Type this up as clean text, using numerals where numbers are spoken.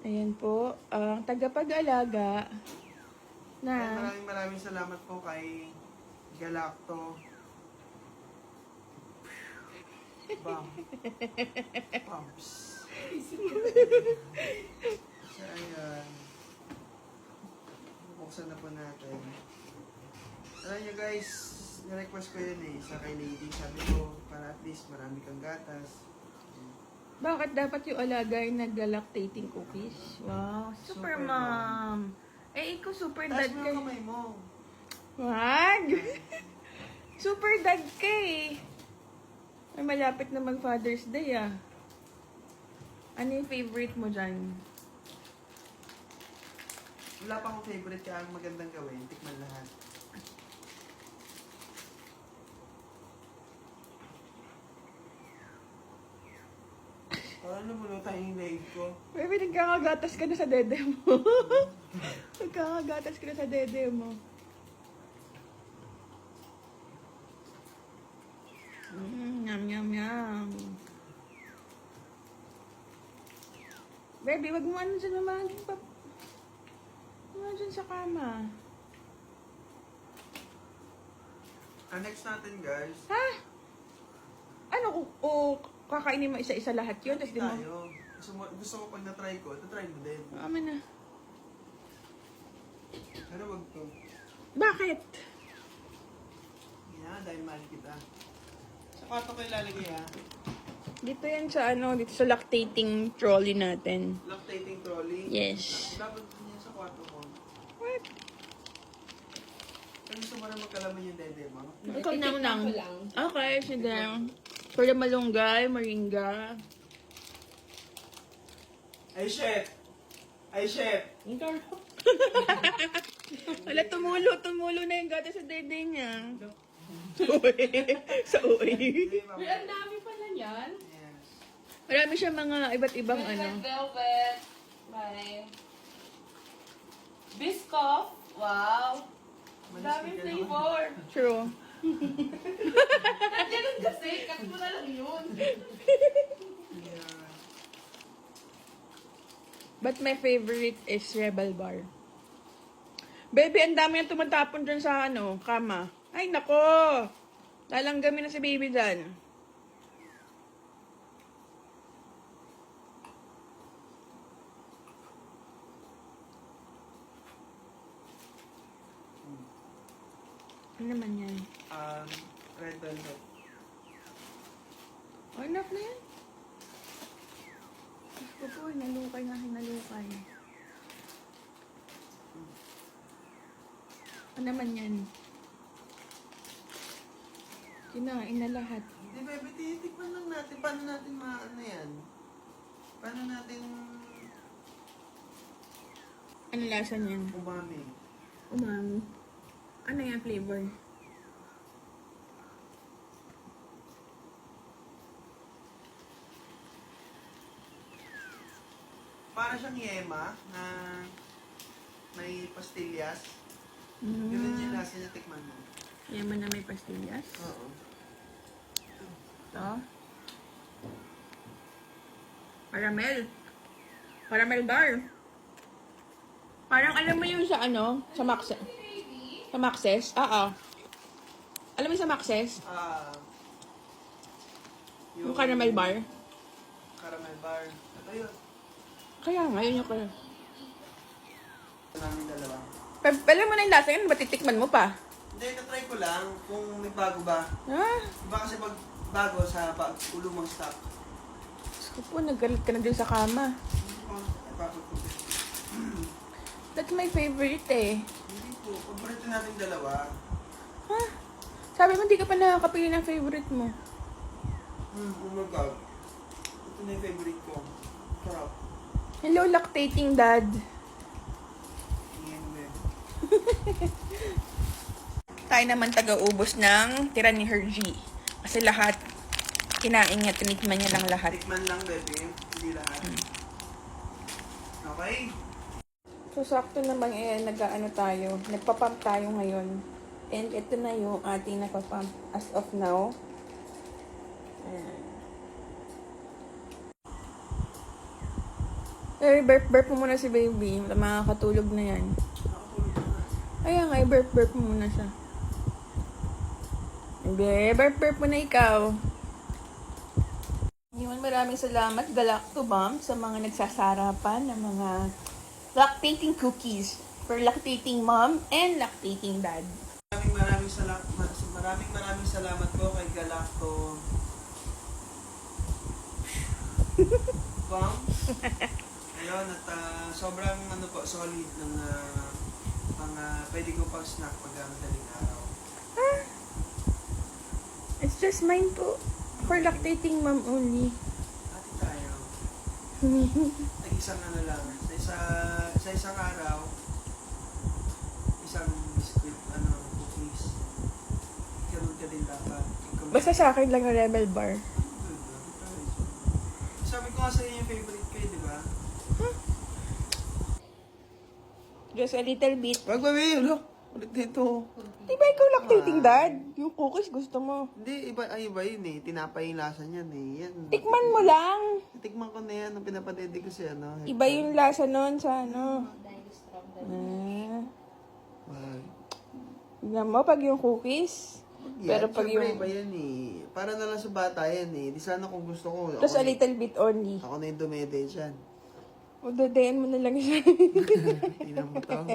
Ayan po, ang tagapag-alaga na... Maraming salamat po kay Galacto. Bam. Pumps. So, ayan. Buksan na po natin. Alam nyo guys, na-request ko yun sa kay Lady. Sabi ko, para at least marami kang gatas. Bakit dapat yung alaga ay nag-lactating cookies? Wow, super, Super mom. Eh, ikaw super Taas dad mo ka. yung kamay mo. Wag! Super dad ka eh. Ay, malapit na mag-Father's Day ah. Ano yung favorite mo dyan? Wala pa akong favorite kaya ang magandang gawin. Tikman lahat. Parang lumulutan yung leg ko. Baby, nagkakagatas ka na sa dede mo. Nagkakagatas ka na sa dede mo. Yum, yum, yum. Baby, wag mo ano dyan naman. Ano dyan sa kama? Ang next natin guys, Ha? Ano, kakainin mo isa-isa lahat yun? Tapos di mo... tayo. Gusto ko pag na-try ko, na-try mo din. Amin na. Pero wag to. Bakit? Yan, dahil mahal kita. Sa kwarto ko ilalagay ha. Dito yan sa ano, dito sa lactating trolley natin. Lactating trolley. Yes. Dapat din yan sa kwarto ko. What? Kaya gusto mo na magkalaman yung dede mo. Ikaw na lang. Okay, sige. Pwede malunggay, moringa. Ay, chef! Ay, chef! Wala, tumulo na yung gata sa dede niya. Sa uwi. Uy, ang dami pala niyan. Yes. Marami siya mga iba't ibang May ano. red velvet. May Biscoff. Wow. Ang daming Manis ka naman. flavor. True. Ganun kasi. Cut mo na lang yun. Yeah. But my favorite is Rebel Bar. Baby, ang dami yung tumatapon dyan sa ano, kama. Ay, nako! Lalanggamin na si baby dyan. Ano naman yan? Red velvet. Oh, enough na yan. Diyos ko po, hinalukay nga hinalukay. Ano naman yan? Kinain na lahat. Hindi, baby, titikman lang natin. Paano natin ano yan? Paano natin Ano lasa niyan? umami? Umami. Ano yan flavor? Para siyang yema na may pastillas. Ganun yung lasa niya, tikman mo. Yaman na may pastillas. Oo. Ito. Caramel. Caramel bar. Parang alam mo yung sa ano? Sa Maxes. Sa Maxes? Oo. Alam mo yung sa Maxes? Yung caramel bar? Caramel bar. Ito yun. Kaya nga, yun yung caramel. Ito namin dalawa. Alam mo na yung lasa yun, matitikman mo pa. Hindi, natry ko lang kung may bago ba. Ah, Iba kasi pag bago sa ulumang stock. Diyos ko po, nagalit ka na din sa kama. Hindi ko, ipapag ko. That's my favorite eh. Hindi po, paborito natin dalawa. Ha? Sabi mo, hindi ka pa nakakapili ng favorite mo. Oh my God. Ito na yung favorite ko. Sarap. Hello, lactating dad. Tingin mo eh. Tayo naman taga-ubos ng tira ni Hergie. Kasi lahat, kinain niya, tinikman niya lang lahat. Tikman lang, bebe. Hindi lahat. Okay? So, sakto naman nag-ano tayo, nagpa-pump tayo ngayon. And ito na yung ating nagpa-pump as of now. Ayan. burp mo muna si baby. Makakatulog na yan. Nakatulog na nga. Ayan nga, burp mo muna siya. Hindi, burp mo na ikaw. Yun, maraming salamat, Galactobomb, sa mga nagsasarapan ng mga lactating cookies for lactating mom and lactating dad. Maraming salamat po kay Galacto. Bang. Ayun, at sobrang solid ng mga pwede ko pang snack pag madaling araw. It's just mine po. For lactating mom only. Ati tayo. Nag-isang lang. Sa isang araw, isang biscuit, cookies. Ganun ka din dapat. Basta sa akin lang ang Rebel Bar. Sabi ko nga sa iyo yung favorite ko, di ba? Just a little bit. Wag ba, look. Ulit dito. Di ba ikaw lactating dad? Yung cookies gusto mo. Hindi, iba yun eh. Tinapay yung lasa niyan eh. Yan. Tikman mo lang. Tikman ko na yan. Ang pinapadede ko siya, no? Iba yung lasa nun sa ano. Wag. Tignan mo pag yung cookies. Pero pag syempre, yung... iba yan eh. Para na lang sa bata yan eh. Di sana kung gusto ko. Just a little bit only. Ako na yung dumede dyan. O, dadayan mo na lang siya. Tingnan mo to.